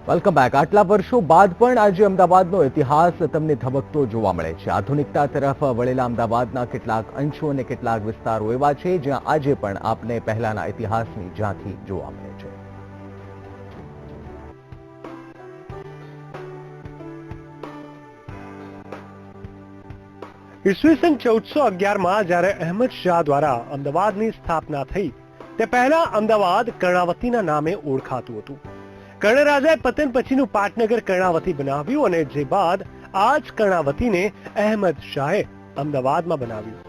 Welcome back. આટલા વર્ષો બાદ પણ આજે અમદાવાદનો ઇતિહાસ તમને ધબકતો જોવા મળે છે. આધુનિકતા તરફ વળેલા અમદાવાદના કેટલાક અંશો અને કેટલાક વિસ્તારો એવા છે જ્યાં આજે પણ આપને પહેલાના ઇતિહાસની ઝાંખી જોવા મળે છે. ઈસવીસન 1411માં જ્યારે અહેમદ શાહ દ્વારા અમદાવાદની સ્થાપના થઈ તે પહેલા અમદાવાદ કર્ણાવતીના નામે ઓળખાતું હતું. કર્ણરાજાએ પતન પછીનું પાટનગર કર્ણાવતી બનાવ્યું અને જે બાદ આ જ કર્ણાવતીને અહેમદ શાહે અમદાવાદમાં બનાવ્યું.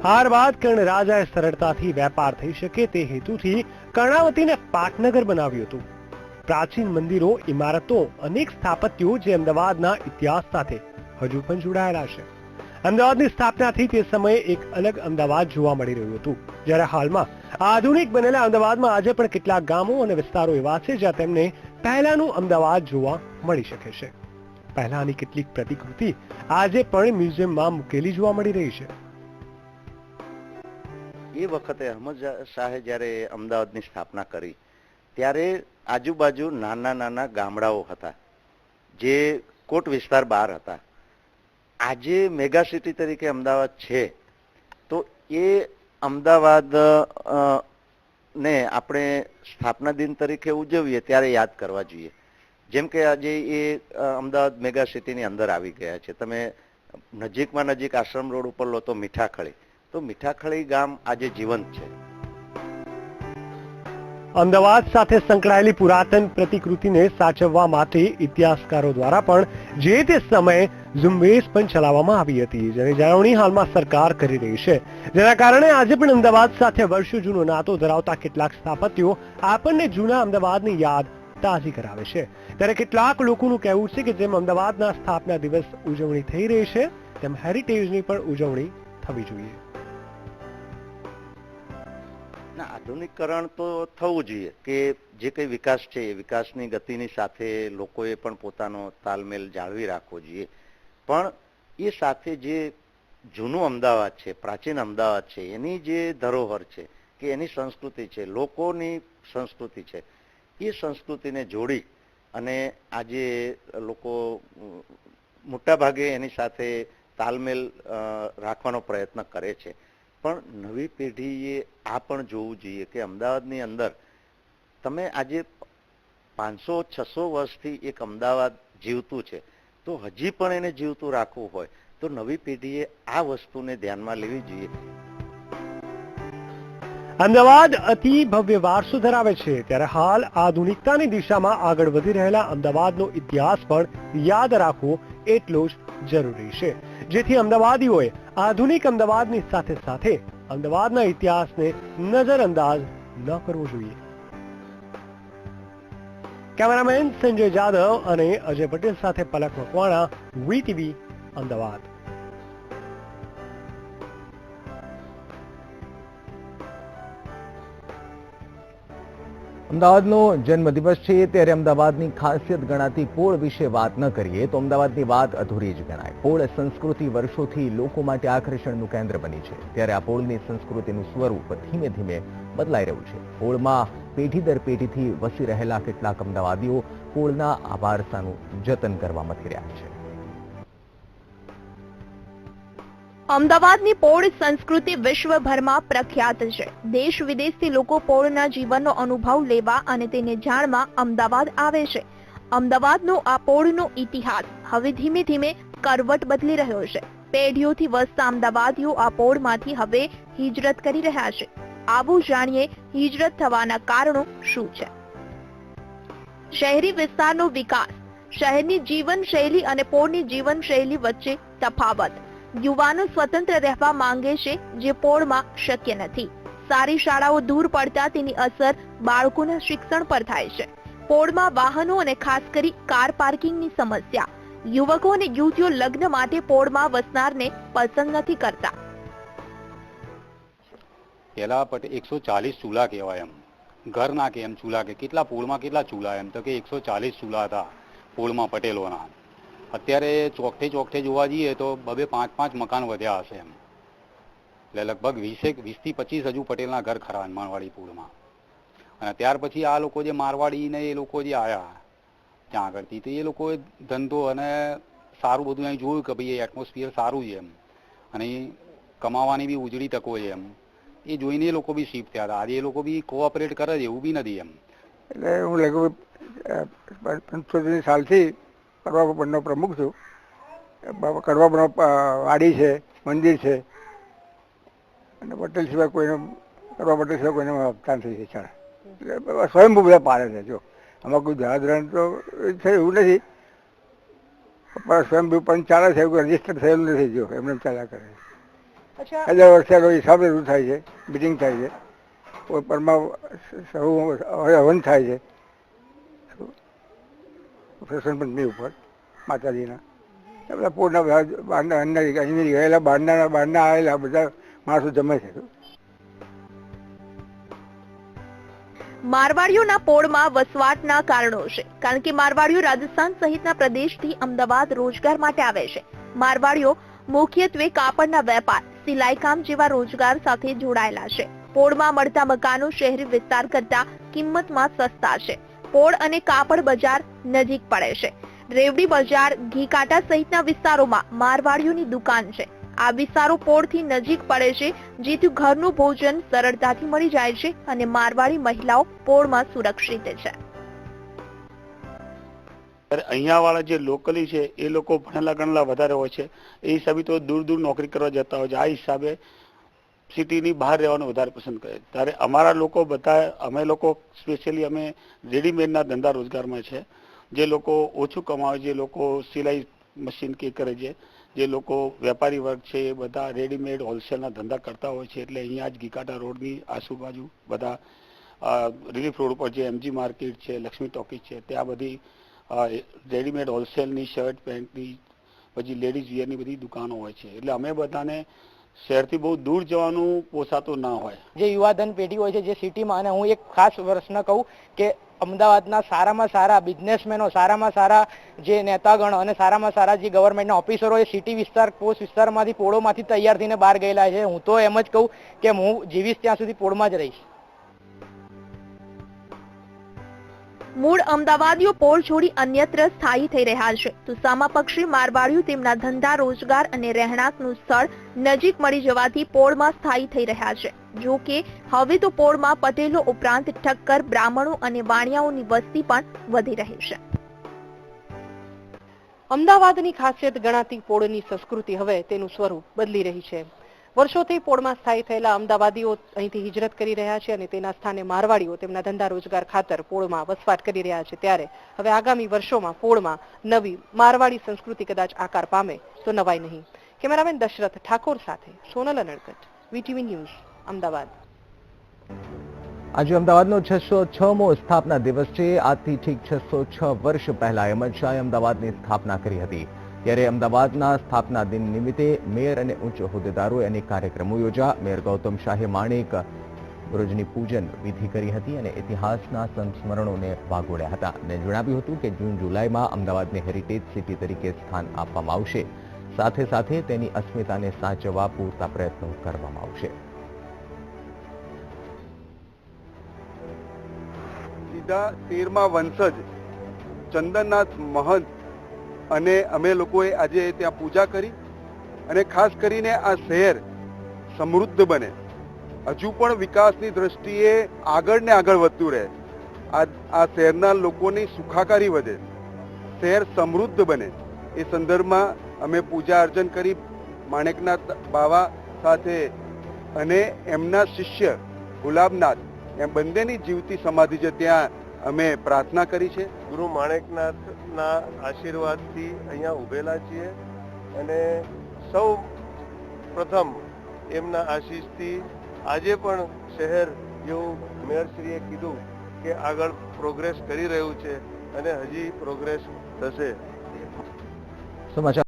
હાર બાદ કર્ણરાજાએ સરળતાથી વેપાર થઈ શકે તે હેતુથી કર્ણાવતીને પાટનગર બનાવ્યું હતું. પ્રાચીન મંદિરો, ઇમારતો, અનેક સ્થાપત્યો જે અમદાવાદના ઇતિહાસ સાથે હજુ પણ જોડાયેલા છે. અમદાવાદની સ્થાપનાથી તે સમયે એક અલગ અમદાવાદ જોવા મળી રહ્યું હતું, જ્યારે હાલમાં આધુનિક બનેલા અમદાવાદમાં આજે પણ કેટલાક ગામો અને વિસ્તારો એવા છે જ્યાં તેમને પહેલાનું અમદાવાદ જોવા મળી શકે છે. પહેલાની કેટલીક પ્રતિકૃતિ આજે પણ મ્યુઝિયમમાં મૂકેલી જોવા મળી રહી છે. એ વખતે અહેમદ શાહે જ્યારે અમદાવાદની સ્થાપના કરી ત્યારે આજુબાજુ નાના નાના ગામડાઓ હતા જે કોટ વિસ્તાર બહાર હતા. આજે મેગા સિટી તરીકે અમદાવાદ છે તો એ અમદાવાદ ને આપણે સ્થાપના દિન તરીકે ઉજવીએ ત્યારે યાદ કરવા જોઈએ. જેમ કે આજે એ અમદાવાદ મેગા સિટીની અંદર આવી ગયા છે. તમે નજીકમાં નજીક આશ્રમ રોડ ઉપર લો તો મીઠાખળી, તો મીઠાખળી ગામ આજે જીવંત છે. અમદાવાદ સાથે સંકળાયેલી પુરાતન પ્રતિકૃતિને સાચવવા માટે ઇતિહાસકારો દ્વારા પણ જે તે સમયે ઝુંબેશ પણ ચલાવવામાં આવી હતી, જેની જાળવણી હાલમાં સરકાર કરી રહી છે. જેના કારણે આજે પણ અમદાવાદ સાથે વર્ષો જૂનો નાતો ધરાવતા કેટલાક સ્થાપત્યો આપણને જૂના અમદાવાદની યાદ તાજી કરાવે છે. ત્યારે કેટલાક લોકોનું કહેવું છે કે જેમ અમદાવાદના સ્થાપના દિવસ ઉજવણી થઈ રહી છે તેમ હેરિટેજની પણ ઉજવણી થવી જોઈએ. આધુનિકરણ તો થવું જોઈએ કે જે કંઈ વિકાસ છે એ વિકાસની ગતિની સાથે લોકોએ પણ પોતાનો તાલમેલ જાળવી રાખવો જોઈએ. પણ એ સાથે જે જૂનું અમદાવાદ છે, પ્રાચીન અમદાવાદ છે, એની જે ધરોહર છે કે એની સંસ્કૃતિ છે, લોકોની સંસ્કૃતિ છે, એ સંસ્કૃતિને જોડી અને આજે લોકો મોટાભાગે એની સાથે તાલમેલ રાખવાનો પ્રયત્ન કરે છે. પણ નવી પેઢીએ આ પણ જોવું જોઈએ કે અમદાવાદની અંદર તમે આજે 500-600 વર્ષથી એક અમદાવાદ જીવતું છે, તો હજી પણ એને જીવતું રાખવું હોય તો નવી પેઢીએ આ વસ્તુને ધ્યાનમાં લેવી જોઈએ. અમદાવાદ અતિ ભવ્ય વારસો ધરાવે છે, ત્યારે હાલ આધુનિકતાની દિશામાં આગળ વધી રહેલા અમદાવાદનો ઇતિહાસ પણ યાદ રાખવો એટલો જ જરૂરી છે, જેથી અમદાવાદીઓએ આધુનિક અમદાવાદની સાથે સાથે અમદાવાદના ઇતિહાસને નજરઅંદાજ ન કરવો જોઈએ. કેમેરામેન સંજય જાદવ અને અજય પટેલ સાથે પલક મકવાણા, વીટીવી, અમદાવાદ. અમદાવાદનો જન્મદિવસ છે ત્યારે અમદાવાદની ખાસિયત ગણાતી પોળ વિશે વાત ન કરીએ તો અમદાવાદની વાત અધૂરી જ ગણાય. પોળ સંસ્કૃતિ વર્ષોથી લોકો માટે આકર્ષણનું કેન્દ્ર બની છે, ત્યારે આ પોળની સંસ્કૃતિનું સ્વરૂપ ધીમે ધીમે બદલાઈ રહ્યું છે. પોળમાં પેઢી દર પેઢીથી વસી રહેલા કેટલાક અમદાવાદીઓ પોળના આ વારસાનું જતન કરવા મથી રહ્યા છે. અમદાવાદની પોળ સંસ્કૃતિ વિશ્વભરમાં પ્રખ્યાત છે. દેશ વિદેશથી લોકો પોળના જીવનનો અનુભવ લેવા અને તેને જાણવા અમદાવાદ આવે છે. અમદાવાદનો આ પોળનો ઇતિહાસ હવે ધીમે ધીમે કરવટ બદલી રહ્યો છે. પેઢીઓથી વસતા અમદાવાદીઓ આ પોળમાંથી હવે હિજરત કરી રહ્યા છે. આવું જાણીએ હિજરત થવાના કારણો શું છે. શહેરી વિસ્તારનો વિકાસ. શહેરની જીવનશૈલી અને પોળની જીવનશૈલી વચ્ચે તફાવત. યુવાનો સ્વતંત્ર રહેવા માંગે છે, જે પોળમાં શક્ય નથી. સારી શાળાઓ દૂર પડતા તેની અસર બાળકોના શિક્ષણ પર થાય છે. પોળમાં વાહનો અને ખાસ કરી કાર પાર્કિંગની સમસ્યા. યુવકો અને યુવતીઓ લગ્ન માટે પોળમાં વસનારને પસંદ નથી કરતા. પહેલા 140 ચૂલા કહેવાય, એમ ઘર ના કે એમ ચૂલા કે કેટલા પોળમાં કેટલા ચૂલા, એમ તો કે 140 ચૂલા હતા પોળમાં પટેલોના. અત્યારે ચોકઠે જોવા જઈએ તો 2-5 મકાન વધ્યા હશે એમ. એટલે લગભગ 20 થી 25 હજુ પટેલના ઘર ખરા મારવાડી પોળમાં. અને ત્યાર પછી આ લોકો જે મારવાડી ને એ લોકો જે આવ્યા ત્યાં આગળથી. તો એ લોકોએ ધંધો અને સારું બધું અહીં જોયું કે ભાઈ એટમોસ્ફિયર સારું છે એમ, અને કમાવાની બી ઉજળી તકો છે એમ. એ જોઈને એ લોકો બી શિફ્ટ થયા હતા. આજે એ લોકો બી કોઓપરેટ કરે છે એવું બી નથી એમ. એટલે હું લગભગ 75 સાલથી કડવા પંડનો પ્રમુખ છું. કડવા પંડનો વાડી છે, મંદિર છે, અને પટેલ સિવાય કોઈને કડવા પટેલ સિવાય કોઈને હપ્તા નથી છે. એટલે સ્વયંભૂ બધા પાડે છે. જો આમાં કોઈ ધરાધરણ તો છે એવું નથી, પણ સ્વયંભૂ પણ ચાલે છે, એવું રજીસ્ટર થયેલું નથી. જો એમને ચાલ્યા કરે છે. દર વર્ષે હિસાબ રજૂ થાય છે, મિટિંગ થાય છે, કોઈ પરમાં હવન થાય છે પ્રસન્ન પંચમી ઉપર માતાજીના. બધા પોળના બહારના અહીંની ગયેલા બહારના આવેલા બધા માણસો જમે છે. મારવાડીઓના પોળમાં વસવાટના કારણો છે, કારણ કે મારવાડીઓ રાજસ્થાન સહિતના પ્રદેશથી અમદાવાદ રોજગાર માટે આવે છે. મારવાડીઓ મુખ્યત્વે કાપડના વેપાર, સિલાઈ કામ જેવા રોજગાર સાથે જોડાયેલા છે. પોળમાં મળતા મકાનો શહેરી વિસ્તાર કરતા કિંમતમાં સસ્તા છે. પોળ અને કાપડ બજાર નજીક પડે છે. રેવડી બજાર, ઘીકાટા સહિતના વિસ્તારોમાં મારવાડીઓની દુકાન છે. આ વિસ્તારો પોળથી નજીક પડે છે, જેથી ઘરનું ભોજન સરળતાથી મળી જાય છે અને મારવાડી મહિલાઓ પોળમાં સુરક્ષિત છે. અહીંયા વાળા જે લોકલી છે એ લોકો ભણેલા ગણેલા વધારે હોય છે. એ હિસાબે તો દૂર દૂર નોકરી કરવા જતા હોય છે. આ હિસાબે સિટીની બહાર રહેવાનું વધારે પસંદ કરે. ત્યારે અમારા લોકો બધા, અમે લોકો સ્પેશિયલી અમે રેડીમેડના ધંધા રોજગારમાં છે. જે લોકો ઓછું કમાવે, જે લોકો સિલાઈ મશીન કે કરે છે, જે લોકો વેપારી વર્ગ છે, એ બધા રેડીમેડ હોલસેલના ધંધા કરતા હોય છે. એટલે અહીંયા જ ઘીકાટા રોડની આજુબાજુ બધા રિલીફ રોડ ઉપર જે એમજી માર્કેટ છે, લક્ષ્મી ટોકીઝ છે, ત્યાં બધી રેડીમેડ હોલસેલની શર્ટ પેન્ટની, પછી લેડીઝ વિયરની બધી દુકાનો હોય છે. એટલે અમે બધાને શહેરથી બહુ દૂર જવાનું પોસાતું ના હોય. જે યુવાધન પેઢી હોય છે જે સિટીમાં, અને હું એક ખાસ પ્રશ્ન કહું કે અમદાવાદના સારામાં સારા બિઝનેસમેનો, સારામાં સારા જે નેતાગણો અને સારામાં સારા જે ગવર્મેન્ટના ઓફિસરો એ સિટી વિસ્તાર, પોસ્ટ વિસ્તારમાંથી, પોળોમાંથી તૈયાર થઈને બહાર ગયેલા છે. હું તો એમ જ કહું કે હું જીવીશ ત્યાં સુધી પોળમાં જ રહીશ. મૂળ અમદાવાદીઓ પોળ છોડી અન્યત્ર સ્થાયી થઈ રહ્યા છે, તો સામા પક્ષી મારવાડીઓ તેમના ધંધા, રોજગાર અને રહેણાંકનું સ્થળ નજીક મળી જવાથી પોળમાં સ્થાયી થઈ રહ્યા છે. જો કે હવે તો પોળમાં પટેલો ઉપરાંત ઠક્કર, બ્રાહ્મણો અને વાણિયાઓની વસ્તી પણ વધી રહી છે. અમદાવાદની ખાસિયત ગણાતી પોળની સંસ્કૃતિ હવે તેનું સ્વરૂપ બદલી રહી છે. વર્ષોથી પોળમાં સ્થાયી થયેલા અમદાવાદીઓ અહીંથી હિજરત કરી રહ્યા છે અને તેના સ્થાને મારવાડીઓ તેમના ધંધા રોજગાર ખાતર પોળમાં વસવાટ કરી રહ્યા છે. ત્યારે હવે આગામી વર્ષોમાં પોળમાં નવી મારવાડી સંસ્કૃતિ કદાચ આકાર પામે તો નવાઈ નહીં. કેમેરામેન દશરથ ઠાકોર સાથે સોનલ અનડકટ, વીટીવી ન્યૂઝ, અમદાવાદ. આજે અમદાવાદનો 606મો સ્થાપના દિવસ છે. આજથી ઠીક 606 વર્ષ પહેલા અહેમદ શાહે અમદાવાદની સ્થાપના કરી હતી. ત્યારે અમદાવાદના સ્થાપના દિન નિમિત્તે મેયર અને ઉચ્ચ હોદ્દેદારોએ અનેક કાર્યક્રમો યોજ્યા. મેયર ગૌતમ શાહે માણેક બુરુજની પૂજન વિધિ કરી હતી અને ઇતિહાસના સંસ્મરણોને વાગોળ્યા હતા અને જણાવ્યું હતું કે જૂન જુલાઈમાં અમદાવાદને હેરિટેજ સિટી તરીકે સ્થાન આપવામાં આવશે. સાથે સાથે તેની અસ્મિતાને સાચવવા પૂરતા પ્રયત્નો કરવામાં આવશે. સીધા 13મા વંશજ ચંદનનાથ મહંત અને અમે લોકોએ આજે ત્યાં પૂજા કરી અને ખાસ કરીને આ શહેર સમૃદ્ધ બને, હજુ પણ વિકાસની દ્રષ્ટિએ આગળ ને આગળ વધતું રહે, આ શહેરના લોકોની સુખાકારી વધે, શહેર સમૃદ્ધ બને, એ સંદર્ભમાં અમે પૂજા અર્ચન કરી માણેકનાથ બાવા સાથે અને એમના શિષ્ય ગુલાબનાથ એમ બંનેની જીવતી સમાધિ છે ત્યાં અમે પ્રાર્થના કરી છે. ગુરુ માણેકનાથના આશીર્વાદથી અહીંયા ઉભેલા છીએ અને સૌ પ્રથમ એમના આશીષથી આજે પણ શહેર જેવું મેયરશ્રીએ કીધું કે આગળ પ્રોગ્રેસ કરી રહ્યું છે અને હજી પ્રોગ્રેસ થશે. સમાચાર